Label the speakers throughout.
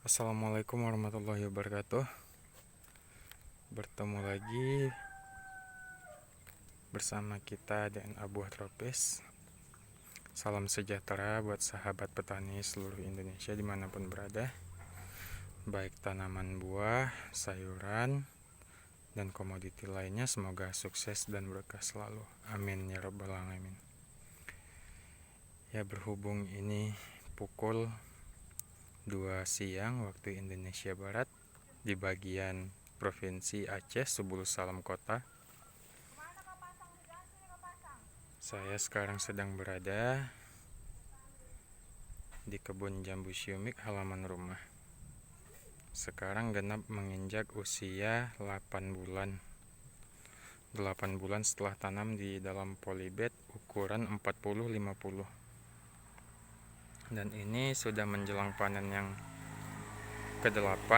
Speaker 1: Assalamualaikum warahmatullahi wabarakatuh. Bertemu lagi bersama kita DNA Buah Tropis. Salam sejahtera buat sahabat petani seluruh Indonesia dimanapun berada, baik tanaman buah, sayuran, dan komoditi lainnya. Semoga sukses dan berkah selalu, amin ya rabbal alamin. Ya, berhubung ini pukul 2 siang waktu Indonesia Barat di bagian Provinsi Aceh, Subulu Salam Kota. Saya sekarang sedang berada di kebun jambu syumik halaman rumah. Sekarang genap menginjak usia 8 bulan. 8 bulan setelah tanam di dalam polybag ukuran 40-50. Dan ini sudah menjelang panen yang ke-8.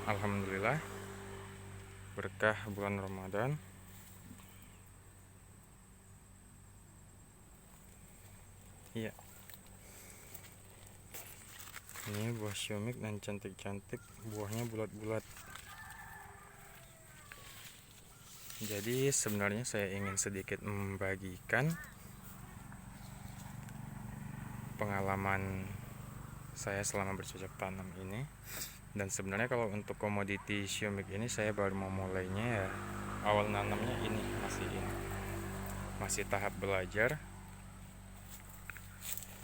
Speaker 1: Alhamdulillah, berkah bulan Ramadan. Iya, ini buah syumik dan cantik-cantik, buahnya bulat-bulat. Jadi sebenarnya saya ingin sedikit membagikan pengalaman saya selama bercocok tanam ini. Dan sebenarnya kalau untuk komoditi syumik ini saya baru memulainya ya, awal nanamnya ini masih tahap belajar.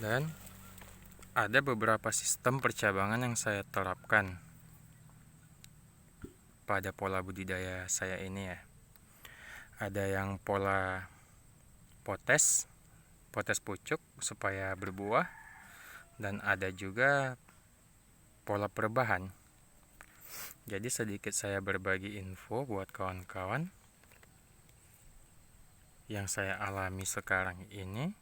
Speaker 1: Dan ada beberapa sistem percabangan yang saya terapkan pada pola budidaya saya ini ya. Ada yang pola potes pucuk supaya berbuah, dan ada juga pola perubahan. Jadi sedikit saya berbagi info buat kawan-kawan yang saya alami sekarang ini.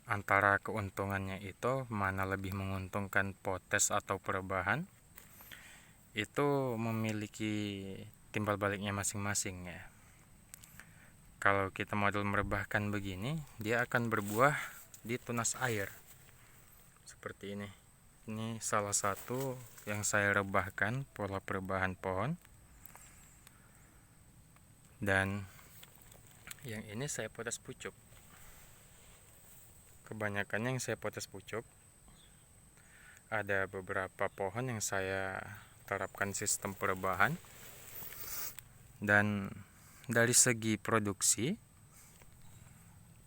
Speaker 1: Antara keuntungannya itu mana lebih menguntungkan, potes atau perubahan, itu memiliki timbal baliknya masing-masing ya. Kalau kita model merebahkan begini, dia akan berbuah di tunas air seperti ini. Ini salah satu yang saya rebahkan, pola perubahan pohon. Dan yang ini saya potes pucuk. Kebanyakannya yang saya potes pucuk. Ada beberapa pohon yang saya terapkan sistem perubahan. Dan dari segi produksi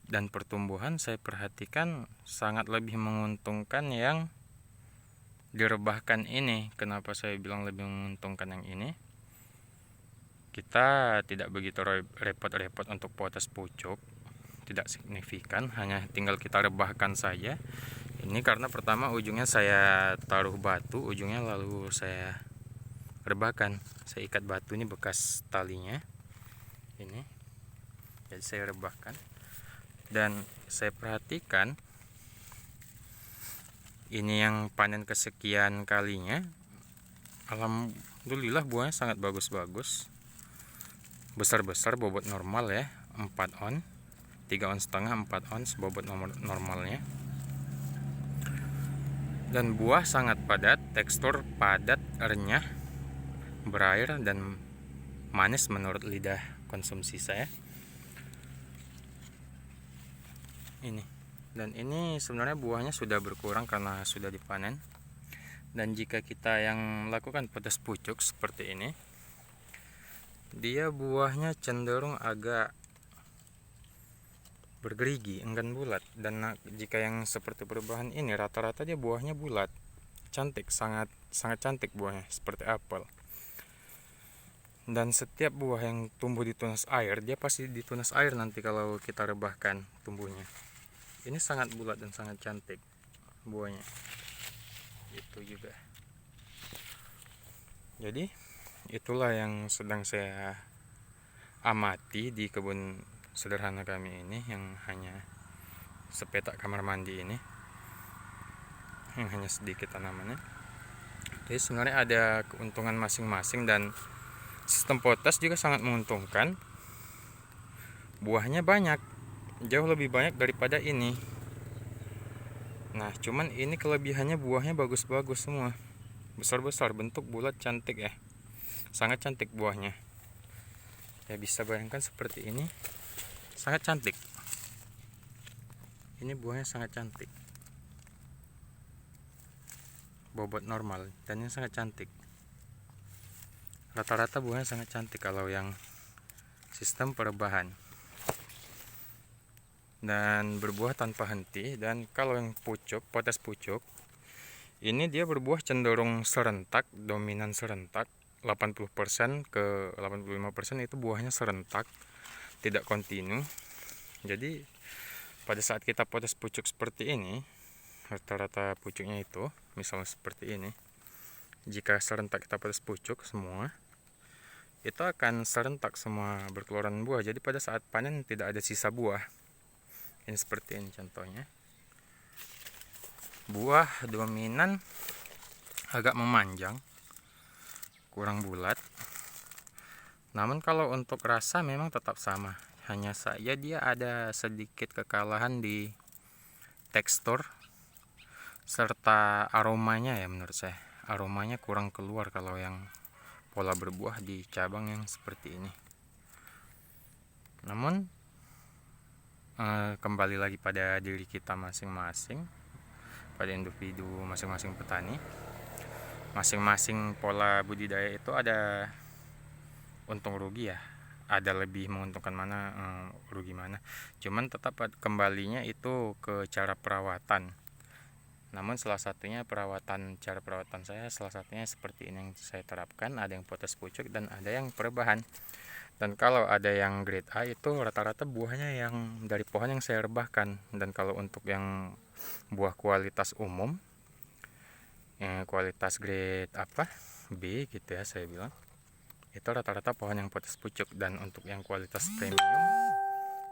Speaker 1: dan pertumbuhan saya perhatikan sangat lebih menguntungkan yang direbahkan ini. Kenapa saya bilang lebih menguntungkan yang ini? Kita tidak begitu repot-repot untuk potes pucuk, tidak signifikan, hanya tinggal kita rebahkan saja. Ini karena pertama ujungnya saya taruh batu, ujungnya lalu saya rebahkan. Saya ikat batu, ini bekas talinya ini, jadi saya rebahkan. Dan saya perhatikan ini yang panen kesekian kalinya, alhamdulillah buahnya sangat bagus-bagus, besar-besar, bobot normal ya, 4 on, 3 on setengah, 4 ons bobot normalnya. Dan buah sangat padat, tekstur padat, renyah, berair, dan manis menurut lidah konsumsi saya. Ini, dan ini sebenarnya buahnya sudah berkurang karena sudah dipanen. Dan jika kita yang melakukan potes pucuk seperti ini, dia buahnya cenderung agak bergerigi, enggan bulat. Dan jika yang seperti perubahan ini, rata-rata dia buahnya bulat, cantik, sangat cantik buahnya, seperti apel. Dan setiap buah yang tumbuh di tunas air, dia pasti di tunas air nanti kalau kita rebahkan tumbuhnya. Ini sangat bulat dan sangat cantik buahnya. Itu juga. Jadi itulah yang sedang saya amati di kebun sederhana kami ini, yang hanya sepetak kamar mandi ini, yang hanya sedikit tanamannya. Jadi sebenarnya ada keuntungan masing-masing, dan sistem potes juga sangat menguntungkan. Buahnya banyak, jauh lebih banyak daripada ini. Nah, cuman ini kelebihannya buahnya bagus-bagus semua, besar-besar, bentuk bulat, cantik ya, sangat cantik buahnya ya. Bisa bayangkan seperti ini, sangat cantik. Ini buahnya sangat cantik, bobot normal, dan ini sangat cantik. Rata-rata buahnya sangat cantik kalau yang sistem perebahan, dan berbuah tanpa henti. Dan kalau yang pucuk, potes pucuk, ini dia berbuah cenderung serentak, dominan serentak. 80% ke 85% itu buahnya serentak, tidak kontinu. Jadi pada saat kita potes pucuk seperti ini, rata-rata pucuknya itu misalnya seperti ini, jika serentak kita potes pucuk semua, itu akan serentak semua berkeluaran buah. Jadi pada saat panen tidak ada sisa buah. Ini seperti ini contohnya. Buah dominan agak memanjang, kurang bulat. Namun kalau untuk rasa memang tetap sama. Hanya saja dia ada sedikit kekalahan di tekstur serta aromanya ya, menurut saya. Aromanya kurang keluar kalau yang pola berbuah di cabang yang seperti ini. Namun kembali lagi pada diri kita masing-masing, pada individu masing-masing petani. Masing-masing pola budidaya itu ada untung rugi ya, ada lebih menguntungkan mana, rugi mana. Cuman tetap kembalinya itu ke cara perawatan. Namun salah satunya cara perawatan saya salah satunya seperti ini yang saya terapkan. Ada yang potes pucuk dan ada yang perebahan. Dan kalau ada yang grade A itu rata-rata buahnya yang dari pohon yang saya rebahkan. Dan kalau untuk yang buah kualitas umum, kualitas grade apa B gitu ya saya bilang, itu rata-rata pohon yang potes pucuk. Dan untuk yang kualitas premium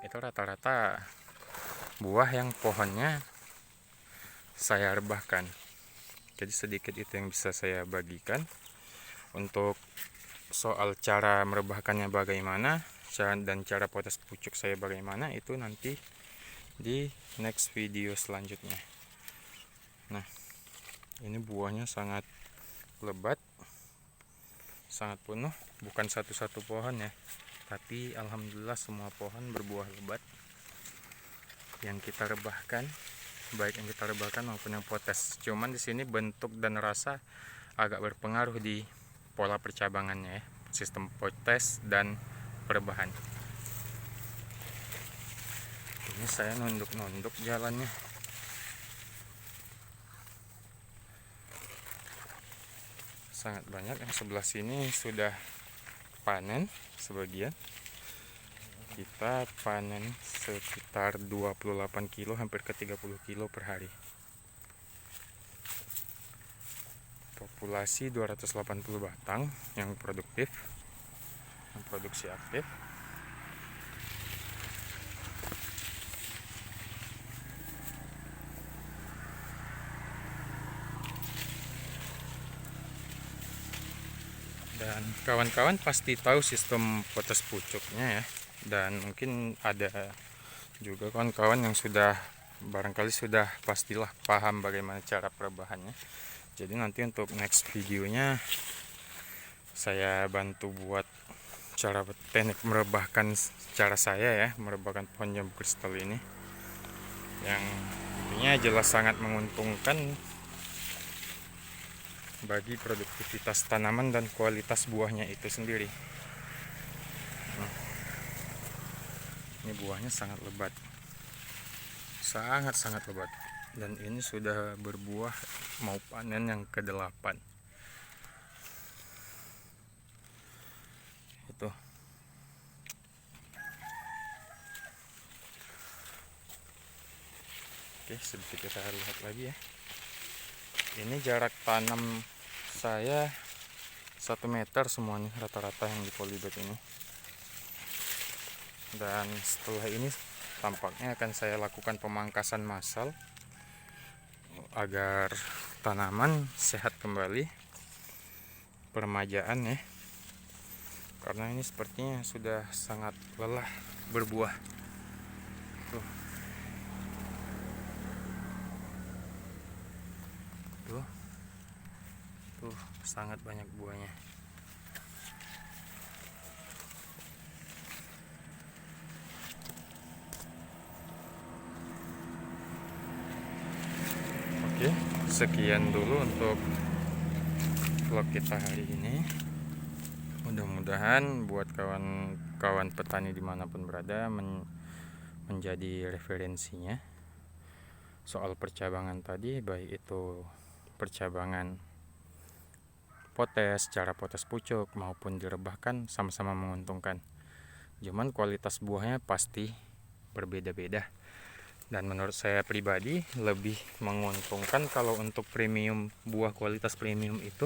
Speaker 1: itu rata-rata buah yang pohonnya saya rebahkan. Jadi sedikit itu yang bisa saya bagikan. Untuk soal cara merebahkannya bagaimana dan cara potes pucuk saya bagaimana, itu nanti di next video selanjutnya. Nah, ini buahnya sangat lebat, sangat penuh. Bukan satu-satu pohon ya, tapi alhamdulillah semua pohon berbuah lebat yang kita rebahkan, baik yang kita rebahkan maupun yang potes. Cuman di sini bentuk dan rasa agak berpengaruh di pola percabangannya ya, sistem potes dan perebahan. Ini saya nunduk-nunduk jalannya. Sangat banyak. Yang sebelah sini sudah panen sebagian. Kita panen sekitar 28 kilo hampir ke 30 kilo per hari. Populasi 280 batang yang produktif, yang produksi aktif. Dan kawan-kawan pasti tahu sistem potes pucuknya ya. Dan mungkin ada juga kawan-kawan yang barangkali sudah pastilah paham bagaimana cara perebahannya. Jadi nanti untuk next videonya saya bantu buat cara teknik merebahkan cara saya ya, merebahkan pohon jambu kristal ini, yang intinya jelas sangat menguntungkan bagi produktivitas tanaman dan kualitas buahnya itu sendiri. Ini buahnya sangat lebat, sangat lebat. Dan ini sudah berbuah mau panen yang ke-8. Itu. Oke, sedikit kita lihat lagi ya. Ini jarak tanam saya 1 meter semuanya rata-rata yang di polybag ini. Dan setelah ini tampaknya akan saya lakukan pemangkasan massal agar tanaman sehat kembali, peremajaan ya, karena ini sepertinya sudah sangat lelah berbuah. Tuh. sangat banyak buahnya. Oke, sekian dulu untuk vlog kita hari ini. Mudah-mudahan buat kawan-kawan petani dimanapun berada menjadi referensinya soal percabangan tadi, baik itu percabangan potes, cara potes pucuk maupun direbahkan, sama-sama menguntungkan. Cuman kualitas buahnya pasti berbeda-beda. Dan menurut saya pribadi lebih menguntungkan kalau untuk premium, buah kualitas premium itu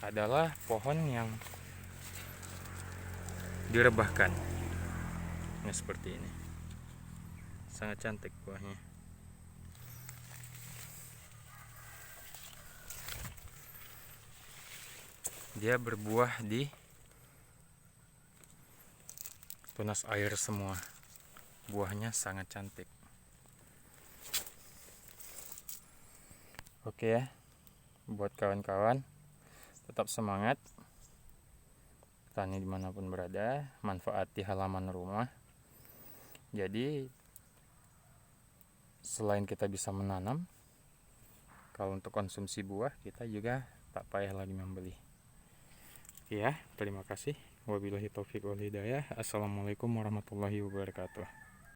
Speaker 1: adalah pohon yang direbahkan. Nah, seperti ini. Sangat cantik buahnya. Dia berbuah di tunas air semua. Buahnya sangat cantik. Oke ya, buat kawan-kawan tetap semangat, petani dimanapun berada, manfaati halaman rumah. Jadi selain kita bisa menanam, kalau untuk konsumsi buah kita juga tak payah lagi membeli. Ya, terima kasih. Wabillahi taufiq wal hidayah. Assalamualaikum warahmatullahi wabarakatuh.